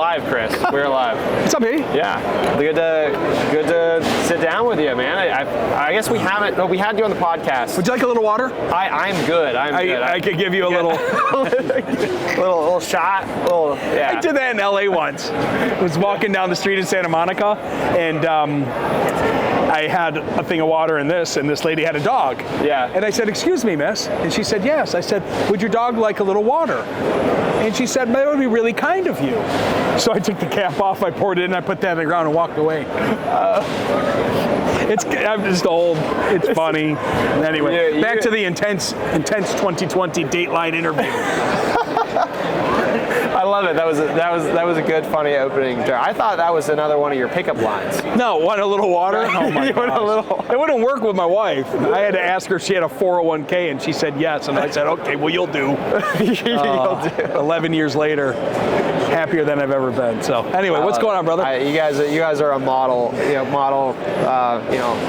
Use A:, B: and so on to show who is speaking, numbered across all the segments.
A: Live, Chris. We're live.
B: What's up, Eddie?
A: Yeah, good to sit down with you, man. I guess we haven't. No, we had you on the podcast.
B: Would you like a little water?
A: I'm good. I'm good.
B: I could give you a little
A: little shot. Yeah.
B: I did that in LA once. I was walking down the street in Santa Monica, and I had a thing of water and this lady had a dog.
A: Yeah.
B: And I said, "Excuse me, miss." And she said, "Yes." I said, "Would your dog like a little water?" And she said, "That would be really kind of you." So I took the cap off, I poured it in, I put that on the ground and walked away. I'm just old. It's funny. Anyway, back to the intense 2020 Dateline interview.
A: I love it. That was a good, funny opening. I thought that was another one of your pickup lines.
B: No, want a little water? Oh my
A: God.
B: It wouldn't work with my wife. I had to ask her if she had a 401k, and she said yes. And I said, okay, well, you'll do.
A: You'll do.
B: 11 years later, happier than I've ever been. So anyway, what's going on, brother?
A: You guys are a model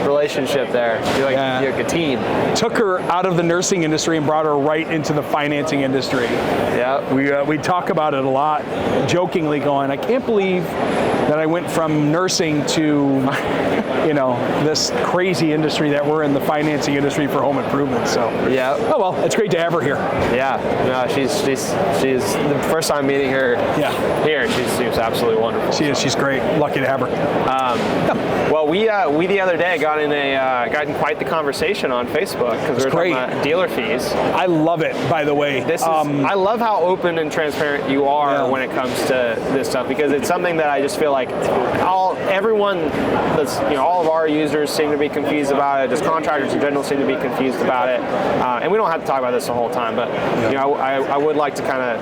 A: relationship there. You're like a team.
B: Took her out of the nursing industry and brought her right into the financing industry.
A: Yeah.
B: We talk about it a lot, jokingly going, I can't believe that I went from nursing to, this crazy industry that we're in, the financing industry for home improvement. So
A: yeah.
B: Oh well, it's great to have her here.
A: Yeah. No, she's the first time meeting her.
B: Yeah.
A: Here, she seems absolutely wonderful.
B: She is. She's great. Lucky to have her.
A: Well, we the other day got in quite the conversation on Facebook because we were talking about dealer fees.
B: I love it, by the way.
A: I love how open and transparent you are when it comes to this stuff, because it's something that I just feel like all of our users seem to be confused about it. Just contractors in general seem to be confused about it, and we don't have to talk about this the whole time. But I would like to kind of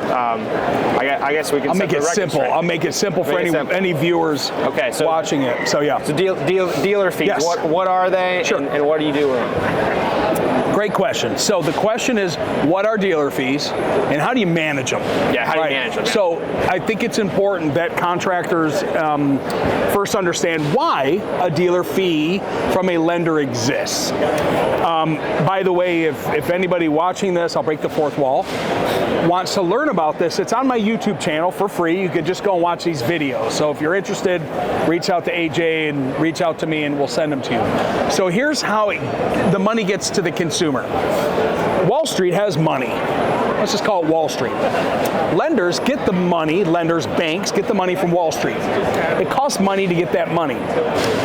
A: I guess we can.
B: I'll make it simple. I'll make it simple for any viewers watching it. So yeah.
A: So dealer fees.
B: Yes.
A: What are they?
B: Sure.
A: And what do you do with them?
B: Great question. So the question is, what are dealer fees and how do you manage them?
A: Yeah, how do you manage them?
B: So I think it's important that contractors first understand why a dealer fee from a lender exists. By the way, if anybody watching this, I'll break the fourth wall, wants to learn about this, it's on my YouTube channel for free. You could just go and watch these videos. So if you're interested, reach out to AJ and reach out to me and we'll send them to you. So here's how the money gets to the consumer. Wall Street has money. Let's just call it Wall Street. Lenders get the money, banks get the money from Wall Street. It costs money to get that money.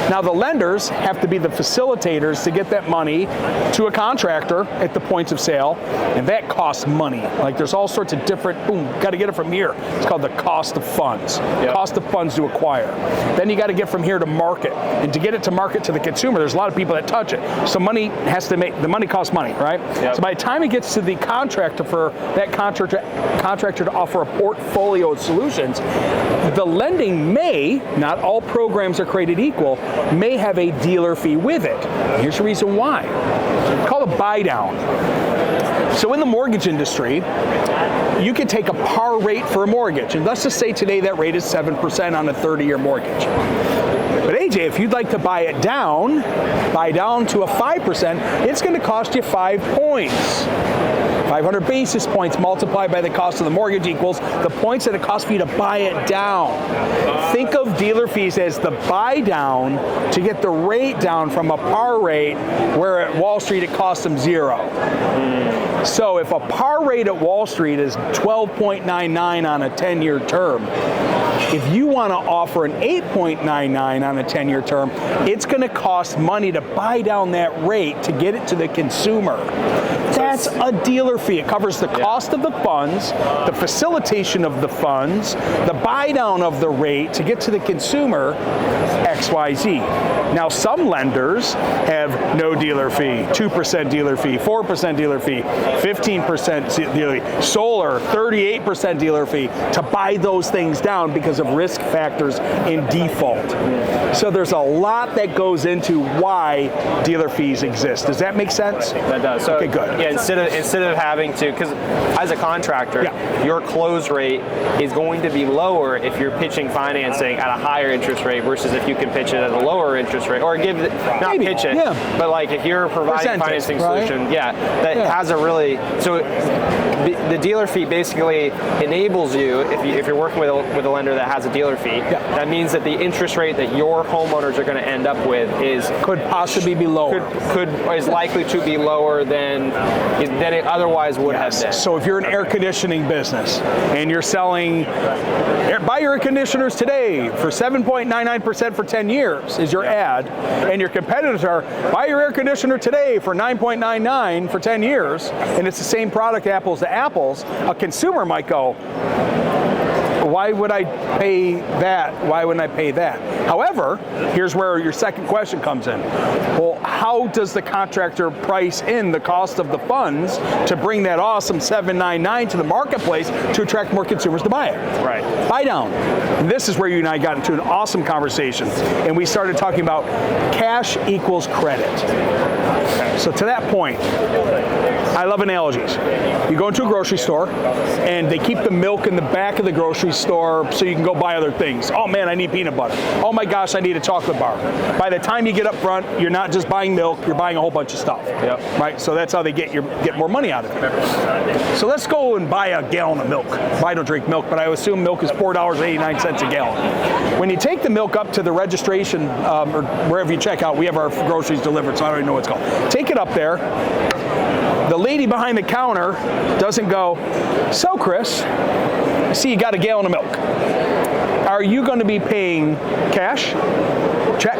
B: Now the lenders have to be the facilitators to get that money to a contractor at the points of sale, and that costs money. Like there's all sorts of different, got to get it from here. It's called the cost of funds. Yep. Cost of funds to acquire. Then you got to get from here to market. And to get it to market to the consumer, there's a lot of people that touch it. So the money costs money, right? Yep. So by the time it gets to the contractor for that contractor to offer a portfolio of solutions, the lending may, not all programs are created equal, may have a dealer fee with it. Here's the reason why. It's called a buy down. So in the mortgage industry, you can take a par rate for a mortgage, and let's just say today that rate is 7% on a 30-year mortgage. But AJ, if you'd like to buy down to a 5%, it's going to cost you 5 points. 500 basis points multiplied by the cost of the mortgage equals the points that it costs for you to buy it down. Think of dealer fees as the buy down to get the rate down from a par rate, where at Wall Street it costs them 0. So if a par rate at Wall Street is 12.99 on a 10-year term, if you want to offer an 8.99 on a 10-year term, it's going to cost money to buy down that rate to get it to the consumer. That's a dealer fee. It covers the cost of the funds, the facilitation of the funds, the buy down of the rate to get to the consumer, XYZ. Now some lenders have no dealer fee, 2% dealer fee, 4% dealer fee, 15% dealer fee, solar, 38% dealer fee to buy those things down because of risk factors in default. So there's a lot that goes into why dealer fees exist. Does that make sense?
A: That does. So,
B: okay, good.
A: Yeah, instead of having to, because as a contractor, your close rate is going to be lower if you're pitching financing at a higher interest rate versus if you can pitch it at a lower interest rate, or pitch it, but like if you're providing financing solution, that has a really, so the dealer fee basically enables you, if you're working with a lender that has a dealer fee, that means that the interest rate that your homeowners are going to end up with
B: could possibly be lower.
A: Is likely to be lower than it otherwise would have been.
B: So if you're an air conditioning business and you're selling, buy your air conditioners today for 7.99% for 10 years is your ad, and your competitors are, buy your air conditioner today for 9.99 for 10 years, and it's the same product, apples to apples, a consumer might go, why would I pay that? Why wouldn't I pay that? However, here's where your second question comes in. Well, how does the contractor price in the cost of the funds to bring that awesome $799 to the marketplace to attract more consumers to buy it?
A: Right.
B: Buy down. And this is where you and I got into an awesome conversation, and we started talking about cash equals credit. So to that point, I love analogies. You go into a grocery store, and they keep the milk in the back of the grocery store so you can go buy other things. Oh man, I need peanut butter. Oh my gosh, I need a chocolate bar. By the time you get up front, you're not just buying milk, you're buying a whole bunch of stuff. Yep. Right? So that's how they get more money out of it. So let's go and buy a gallon of milk. I don't drink milk, but I assume milk is $4.89 a gallon. When you take the milk up to the registration or wherever you check out, we have our groceries delivered, so I don't even know what it's called. Take it up there. The lady behind the counter doesn't go, so Chris, I see you got a gallon of milk. Are you going to be paying cash, check,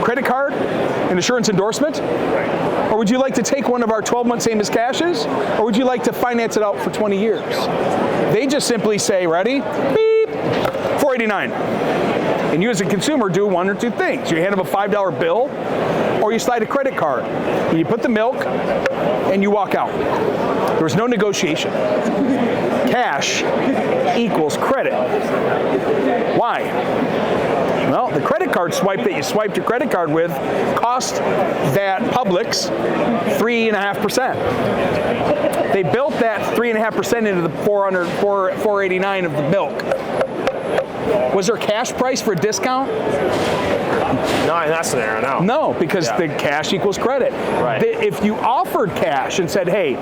B: credit card, an insurance endorsement? Or would you like to take one of our 12-month same as cashes? Or would you like to finance it out for 20 years? They just simply say, ready? Beep, $4.89. And you as a consumer do one or two things. You hand them a $5 bill, or you slide a credit card. And you put the milk, and you walk out. There was no negotiation. Cash equals credit. Why? Well, the credit card swipe that you swiped your credit card with cost that Publix 3.5%. They built that 3.5% into the $4.89 of the milk. Was there a cash price for a discount?
A: Not in that scenario, no.
B: No, because the cash equals credit.
A: Right.
B: If you offered cash and said, hey,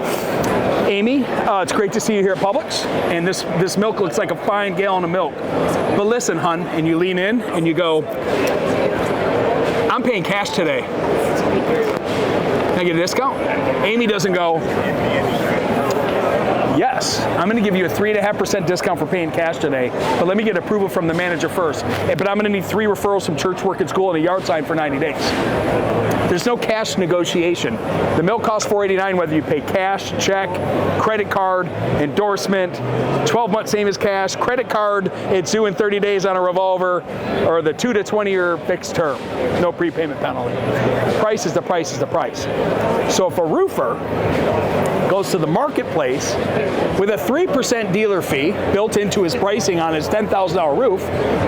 B: Amy, it's great to see you here at Publix, and this milk looks like a fine gallon of milk. But listen, hun, and you lean in and you go, I'm paying cash today. Can I get a discount? Amy doesn't go, yes, I'm going to give you a 3.5% discount for paying cash today, but let me get approval from the manager first. But I'm going to need 3 referrals from church, work, and school, and a yard sign for 90 days. There's no cash negotiation. The milk costs $4.89 whether you pay cash, check, credit card, endorsement, 12-month same as cash, credit card, it's due in 30 days on a revolver, or the 2 to 20-year fixed term. No prepayment penalty. Price is the price is the price. So if a roofer goes to the marketplace with a 3% dealer fee built into his pricing on his $10,000 roof,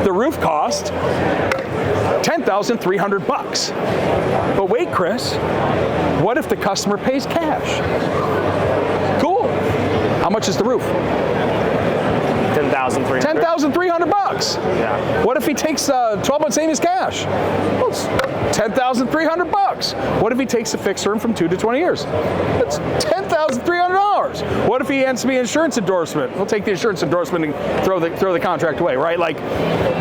B: the roof cost $10,300. But wait, Chris, what if the customer pays cash? Cool. How much is the roof?
A: $10,300.
B: $10,300.
A: Yeah.
B: What if he takes 12-month same as cash? Well, it's $10,300. What if he takes a fixed term from 2 to 20 years? That's $10,300. What if he ends to be an insurance endorsement? We'll take the insurance endorsement and throw the contract away, right? Like,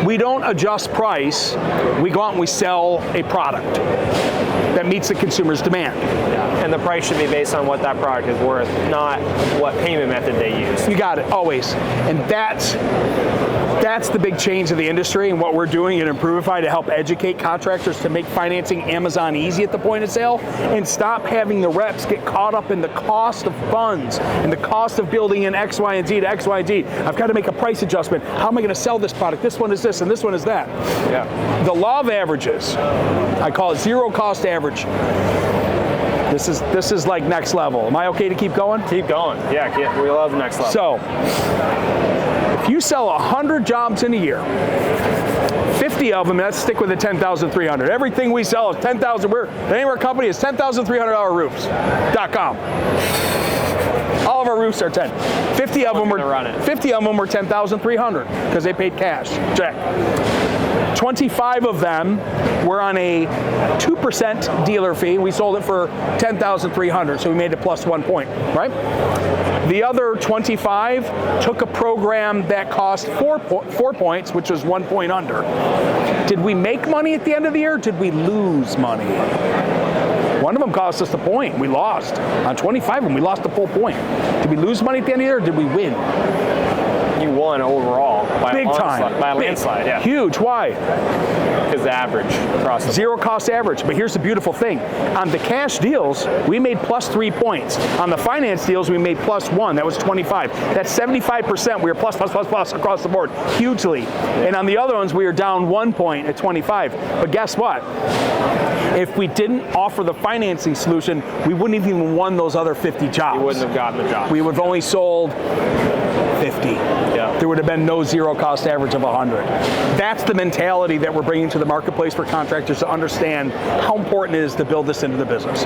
B: we don't adjust price. We go out and we sell a product that meets the consumer's demand.
A: Yeah. And the price should be based on what that product is worth, not what payment method they use.
B: You got it, always. And that's the big change of the industry, and what we're doing at Improvifi to help educate contractors to make financing Amazon easy at the point of sale, and stop having the reps get caught up in the cost of funds and the cost of building in X, Y, and Z to X, Y, and Z. I've got to make a price adjustment. How am I going to sell this product? This one is this, and this one is that.
A: Yeah.
B: The law of averages, I call it zero cost average. This is like next level. Am I okay to keep going?
A: Keep going. Yeah, we love next level.
B: So, if you sell 100 jobs in a year, 50 of them, let's stick with the 10,300. Everything we sell is 10,000. The name of our company is 10,300roofs.com. All of our roofs are 10. 50 of them were 10,300 because they paid cash. Check. 25 of them were on a 2% dealer fee. We sold it for 10,300, so we made it plus 1 point, right? The other 25 took a program that cost 4 points, which was 1 point under. Did we make money at the end of the year? Did we lose money? One of them cost us a point. We lost. On 25 of them, we lost a full point. Did we lose money at the end of the year, or did we win?
A: You won overall by
B: Big time.
A: By a landslide, yeah.
B: Huge. Why?
A: Because the average across the
B: Zero cost average. But here's the beautiful thing. On the cash deals, we made plus 3 points. On the finance deals, we made plus 1. That was 25. That's 75%. We were plus across the board. Hugely. And on the other ones, we were down 1 point at 25. But guess what? If we didn't offer the financing solution, we wouldn't have even won those other 50 jobs.
A: You wouldn't have gotten the job.
B: We would have only sold 50.
A: Yeah.
B: There would have been no zero cost average of 100. That's the mentality that we're bringing to the marketplace for contractors to understand how important it is to build this into the business.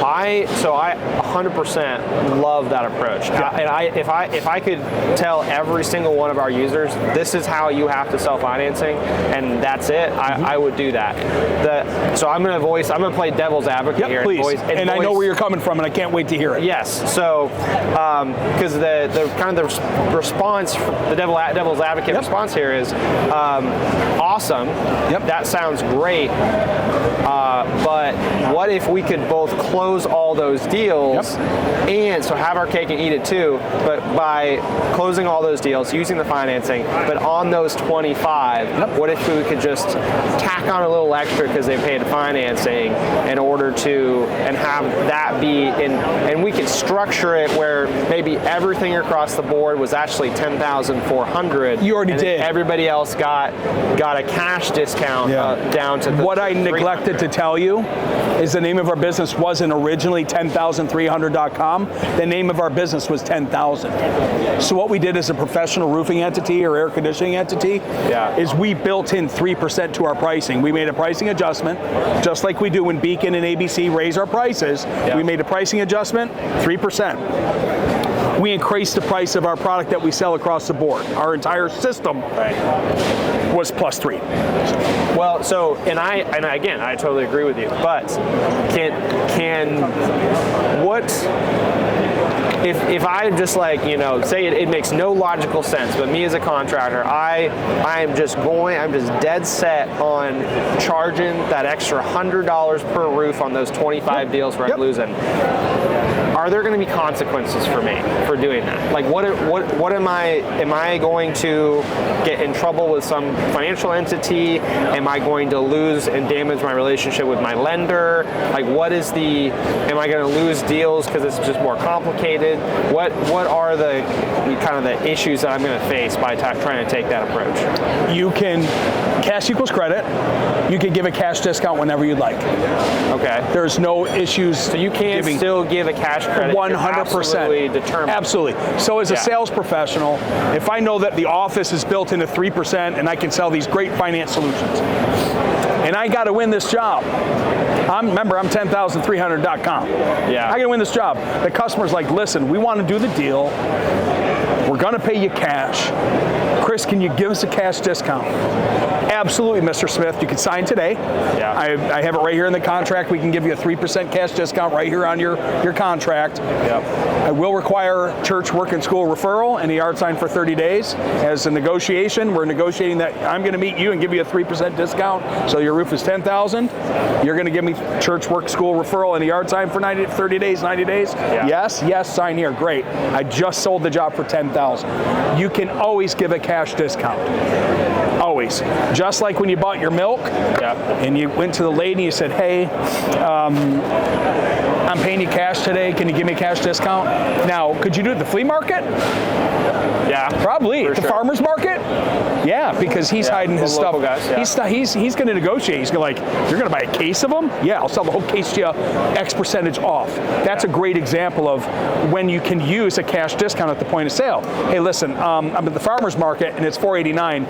A: I 100% love that approach.
B: Yeah.
A: And if I could tell every single one of our users, this is how you have to sell financing, and that's it, I would do that. So I'm going to play devil's advocate here.
B: Please. And I know where you're coming from, and I can't wait to hear it.
A: Yes. So because the kind of the response, the devil's advocate response here is awesome. Yep. That sounds great. But what if we could both close all those deals and so have our cake and eat it too, but by closing all those deals, using the financing, but on those 25, what if we could just tack on a little extra because they paid financing in order to, and have that be in, and we could structure it where maybe everything across the board was actually $10,400.
B: You already did.
A: Everybody else got a cash discount down to the
B: What I neglected to tell you is the name of our business wasn't originally 10,300.com. The name of our business was 10,000. So what we did as a professional roofing entity or air conditioning entity is we built in 3% to our pricing. We made a pricing adjustment, just like we do when Beacon and ABC raise our prices. We made a pricing adjustment, 3%. We increased the price of our product that we sell across the board. Our entire system was plus 3.
A: Well, so, and again, I totally agree with you, but what, if I just say it makes no logical sense, but me as a contractor, I'm just dead set on charging that extra $100 per roof on those 25 deals where I'm losing. Are there going to be consequences for me for doing that? Like, what am I going to get in trouble with some financial entity? Am I going to lose and damage my relationship with my lender? Like, am I going to lose deals because it's just more complicated? What are the kind of the issues that I'm going to face by trying to take that approach?
B: You can, cash equals credit. You can give a cash discount whenever you'd like.
A: Okay.
B: There's no issues.
A: So you can still give a cash credit.
B: 100%.
A: Absolutely determined.
B: Absolutely. So as a sales professional, if I know that the office is built into 3% and I can sell these great finance solutions, and I got to win this job. Remember, I'm 10,300.com.
A: Yeah.
B: I got to win this job. The customer's like, listen, we want to do the deal. We're going to pay you cash. Chris, can you give us a cash discount? Absolutely, Mr. Smith. You can sign today.
A: Yeah.
B: I have it right here in the contract. We can give you a 3% cash discount right here on your contract.
A: Yep.
B: I will require church, work, and school referral and the yard sign for 30 days. As a negotiation, we're negotiating that I'm going to meet you and give you a 3% discount. So your roof is $10,000. You're going to give me church, work, school referral and the yard sign for 30 days, 90 days?
A: Yeah.
B: Yes, sign here. Great. I just sold the job for $10,000. You can always give a cash discount. Always. Just like when you bought your milk and you went to the lady and you said, hey, I'm paying you cash today. Can you give me a cash discount? Now, could you do it at the flea market?
A: Yeah.
B: Probably. At the farmer's market? Yeah, because he's hiding his stuff.
A: Guys,
B: He's going to negotiate. He's going to you're going to buy a case of them? Yeah, I'll sell the whole case to you, X percentage off. That's a great example of when you can use a cash discount at the point of sale. Hey, listen, I'm at the farmer's market and it's $4.89.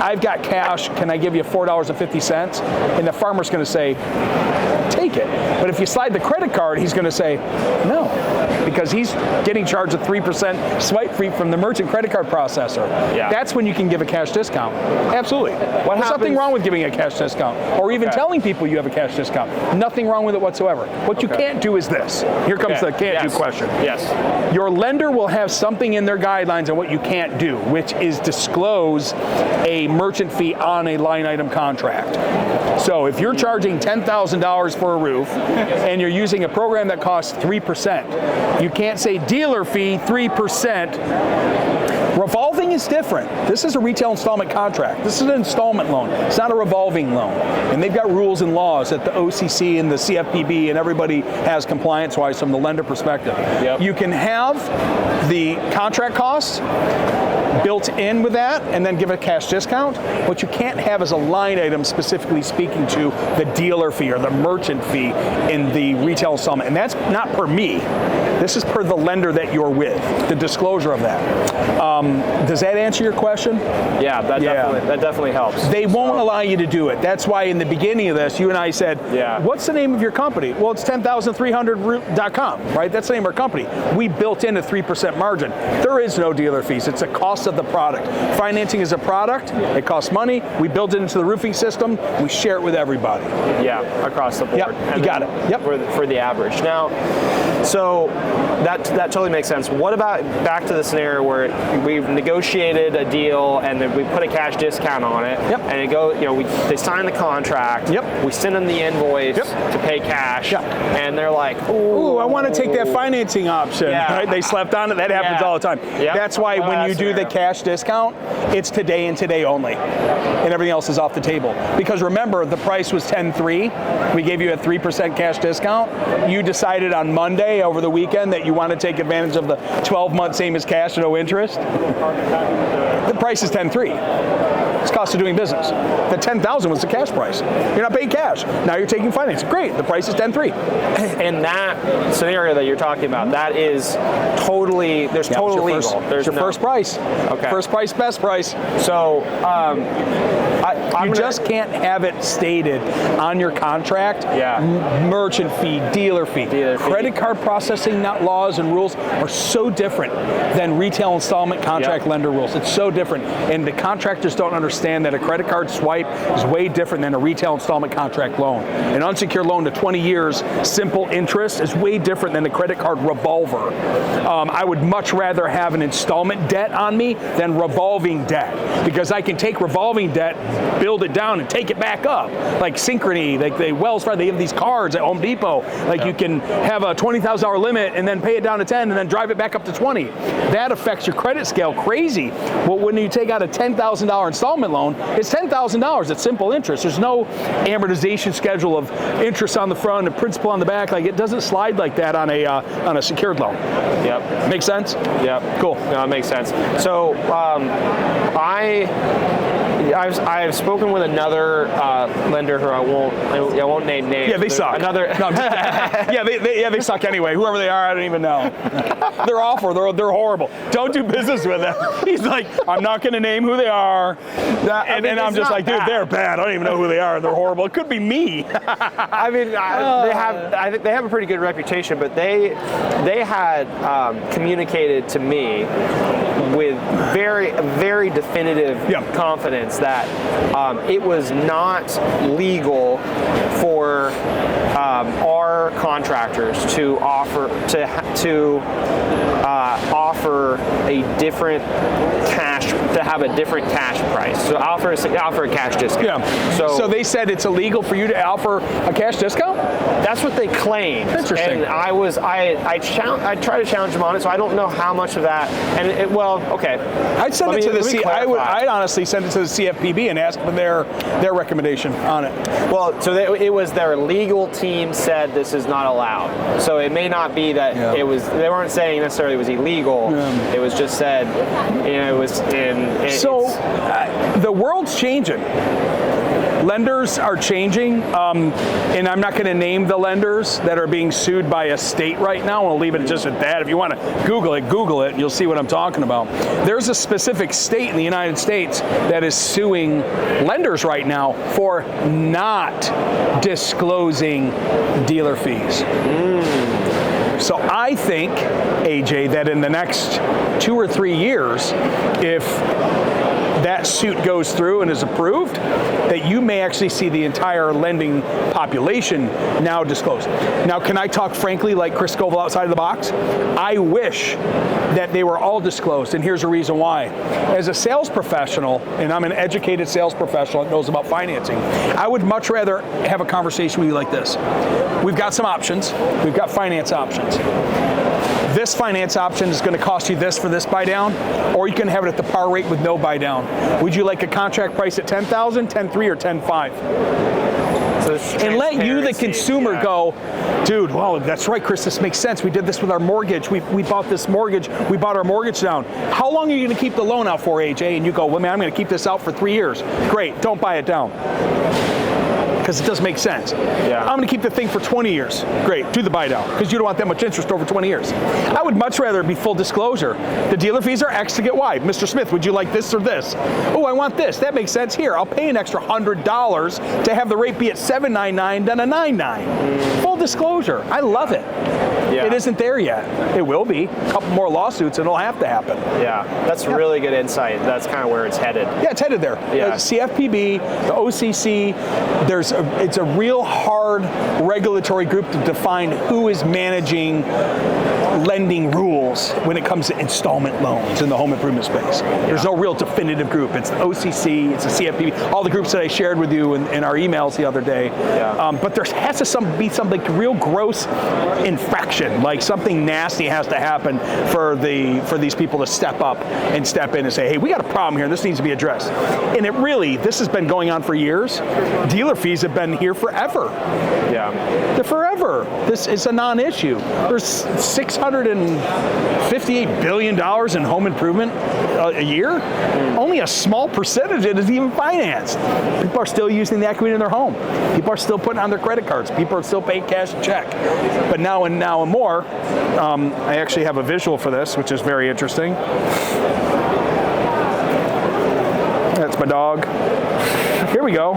B: I've got cash. Can I give you $4.50? And the farmer's going to say, take it. But if you slide the credit card, he's going to say, no. because he's getting charged a 3% swipe fee from the merchant credit card processor.
A: Yeah.
B: That's when you can give a cash discount. Absolutely. There's nothing wrong with giving a cash discount or even telling people you have a cash discount. Nothing wrong with it whatsoever. What you can't do is this. Here comes the can't do question.
A: Yes.
B: Your lender will have something in their guidelines on what you can't do, which is disclose a merchant fee on a line item contract. So if you're charging $10,000 for a roof and you're using a program that costs 3%, you can't say dealer fee 3%. Revolving is different. This is a retail installment contract. This is an installment loan. It's not a revolving loan. And they've got rules and laws that the OCC and the CFPB and everybody has compliance-wise from the lender perspective.
A: Yep.
B: You can have the contract costs built in with that and then give a cash discount. What you can't have is a line item specifically speaking to the dealer fee or the merchant fee in the retail installment. And that's not per me. This is per the lender that you're with, the disclosure of that. Does that answer your question?
A: Yeah, that definitely helps.
B: They won't allow you to do it. That's why in the beginning of this, you and I said, what's the name of your company? Well, it's 10300.com, right? That's the name of our company. We built in a 3% margin. There is no dealer fees. It's a cost of the product. Financing is a product. It costs money. We build it into the roofing system. We share it with everybody.
A: Yeah, across the board.
B: Yep, you got it. Yep.
A: For the average. Now, so that totally makes sense. What about back to the scenario where we've negotiated a deal and then we put a cash discount on it, and it goes, they sign the contract, we send them the invoice to pay cash, and they're like, ooh,
B: I want to take that financing option. Right? They slept on it. That happens all the time. That's why when you do the cash discount, it's today and today only, and everything else is off the table. Because remember, the price was $10,300. We gave you a 3% cash discount. You decided on Monday over the weekend that you want to take advantage of the 12-month same as cash, no interest. The price is $10,300. It's cost of doing business. The $10,000 was the cash price. You're not paying cash. Now you're taking financing. Great. The price is $10,300.
A: And that scenario that you're talking about, that is totally, there's total legal.
B: There's your first price. Okay. First price, best price.
A: So
B: you just can't have it stated on your contract. Merchant fee, dealer fee. Credit card processing laws and rules are so different than retail installment contract lender rules. It's so different. And the contractors don't understand that a credit card swipe is way different than a retail installment contract loan. An unsecured loan to 20 years, simple interest, is way different than a credit card revolver. I would much rather have an installment debt on me than revolving debt, because I can take revolving debt, build it down, and take it back up. Like Synchrony, like the Wells Fargo, they have these cards at Home Depot. Like you can have a $20,000 limit and then pay it down to 10 and then drive it back up to 20. That affects your credit scale crazy. But when you take out a $10,000 installment loan, it's $10,000. It's simple interest. There's no amortization schedule of interest on the front and principal on the back. Like, it doesn't slide like that on a secured loan.
A: Yep.
B: Make sense?
A: Yep.
B: Cool.
A: No, it makes sense. So I've spoken with another lender who I won't name names.
B: Yeah, they suck.
A: Another.
B: No, I'm just, they suck anyway. Whoever they are, I don't even know. They're awful. They're horrible. Don't do business with them. He's like, I'm not going to name who they are. And I'm just like, dude, they're bad. I don't even know who they are. They're horrible. It could be me.
A: I mean, I think they have a pretty good reputation, but they had communicated to me with very, very definitive confidence that it was not legal for our contractors to offer a different cash, to have a different cash price. So offer a cash discount.
B: Yeah. So they said it's illegal for you to offer a cash discount?
A: That's what they claimed.
B: Interesting.
A: And I tried to challenge them on it, so I don't know how much of that. And
B: I'd send it to the I'd honestly send it to the CFPB and ask for their recommendation on it.
A: Well, so it was their legal team said this is not allowed. So it may not be that it was. They weren't saying necessarily it was illegal. It was just said, it was in.
B: The world's changing. Lenders are changing, and I'm not going to name the lenders that are being sued by a state right now. I'll leave it just at that. If you want to Google it, you'll see what I'm talking about. There's a specific state in the United States that is suing lenders right now for not disclosing dealer fees. So I think, AJ, that in the next 2 or 3 years, if that suit goes through and is approved, that you may actually see the entire lending population now disclosed. Now, can I talk frankly like Chris Scoville outside of the box? I wish that they were all disclosed, and here's a reason why. As a sales professional, and I'm an educated sales professional that knows about financing, I would much rather have a conversation with you like this. We've got some options. We've got finance options. This finance option is going to cost you this for this buy down, or you can have it at the par rate with no buy down. Would you like a contract price at $10,000, $10,300, or $10,500? And let you, the consumer, go, dude, well, that's right, Chris, this makes sense. We did this with our mortgage. We bought this mortgage. We bought our mortgage down. How long are you going to keep the loan out for, AJ? And you go, well, man, I'm going to keep this out for 3 years. Great, don't buy it down. Because it doesn't make sense.
A: Yeah.
B: I'm going to keep the thing for 20 years. Great, do the buy down, because you don't want that much interest over 20 years. I would much rather be full disclosure. The dealer fees are X to get Y. Mr. Smith, would you like this or this? Oh, I want this. That makes sense. Here, I'll pay an extra $100 to have the rate be at $799 than a $99. Full disclosure. I love it.
A: Yeah.
B: It isn't there yet. It will be. A couple more lawsuits and it'll have to happen.
A: Yeah, that's really good insight. That's kind of where it's headed.
B: Yeah, it's headed there.
A: Yeah.
B: CFPB, the OCC, it's a real hard regulatory group to define who is managing lending rules when it comes to installment loans in the home improvement space. There's no real definitive group. It's the OCC, it's the CFPB, all the groups that I shared with you in our emails the other day.
A: Yeah.
B: But there has to be some like real gross infraction, like something nasty has to happen for these people to step up and step in and say, hey, we got a problem here, this needs to be addressed. And this has been going on for years. Dealer fees have been here forever.
A: Yeah.
B: They're forever. This is a non-issue. There's $658 billion in home improvement a year. Only a small percentage of it is even financed. People are still using the equity in their home. People are still putting on their credit cards. People are still paying cash and check. But now and more, I actually have a visual for this, which is very interesting. That's my dog. Here we go.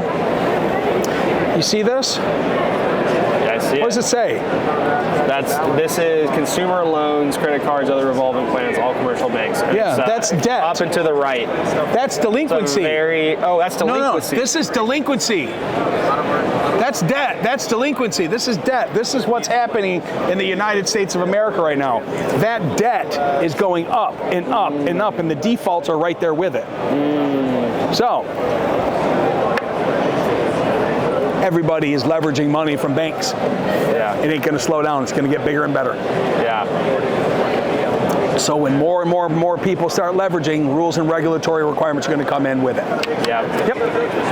B: You see this?
A: Yeah, I see
B: What does it say?
A: This is consumer loans, credit cards, other revolving plans, all commercial banks. And
B: Yeah, that's debt.
A: Up and to the right.
B: That's delinquency.
A: That's delinquency.
B: No, this is delinquency. That's debt. That's delinquency. This is debt. This is what's happening in the United States of America right now. That debt is going up and up and up, and the defaults are right there with it. So, everybody is leveraging money from banks.
A: Yeah.
B: It ain't going to slow down. It's going to get bigger and better.
A: Yeah.
B: So when more and more people start leveraging, rules and regulatory requirements are going to come in with it.
A: Yeah.
B: Yep.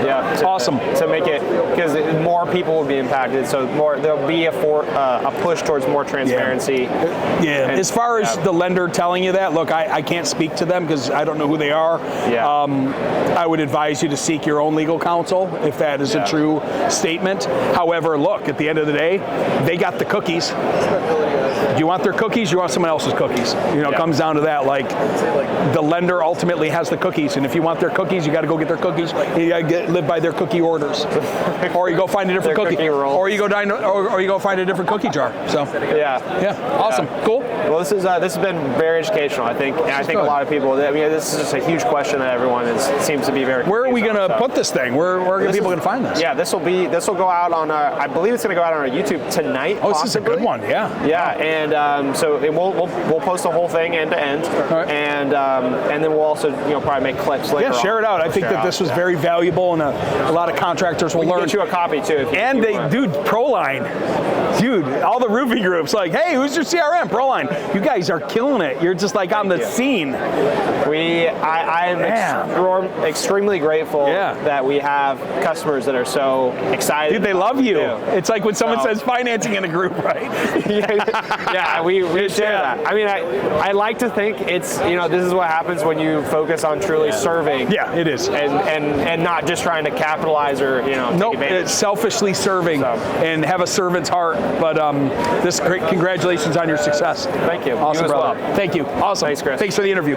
A: Yeah.
B: Awesome.
A: To make it, because more people will be impacted, so there'll be a push towards more transparency.
B: Yeah.
A: And,
B: as far as the lender telling you that, look, I can't speak to them because I don't know who they are.
A: Yeah.
B: I would advise you to seek your own legal counsel if that is a true statement. However, look, at the end of the day, they got the cookies. Do you want their cookies? You want someone else's cookies? It comes down to that. Like, the lender ultimately has the cookies, and if you want their cookies, you got to go get their cookies. You got to live by their cookie orders, or you go find a different cookie, or you go find a different cookie jar. So yeah, awesome, cool.
A: Well, this has been very educational, I think, and I think a lot of people. I mean, this is just a huge question that everyone seems to be very.
B: Where are we going to put this thing? Where are people going to find this?
A: Yeah, this will go out on. I believe it's going to go out on our YouTube tonight.
B: Oh, this is a good one. Yeah.
A: Yeah, and so we'll post the whole thing end to end, and then we'll also probably make clips later.
B: Yeah, share it out. I think that this was very valuable, and a lot of contractors will learn.
A: Get you a copy too.
B: And ProLine, dude, all the roofing groups like, hey, who's your CRM? ProLine. You guys are killing it. You're just like on the scene.
A: I am extremely grateful that we have customers that are so excited.
B: Dude, they love you. It's like when someone says financing in a group, right?
A: Yeah, we share that. I mean, I like to think it's this is what happens when you focus on truly serving.
B: Yeah, it is.
A: And not just trying to capitalize or take advantage.
B: It's selfishly serving and have a servant's heart. But congratulations on your success.
A: Thank you.
B: Awesome,
A: you as
B: brother.
A: well.
B: Thank you. Awesome.
A: Thanks, Chris.
B: Thanks for the interview.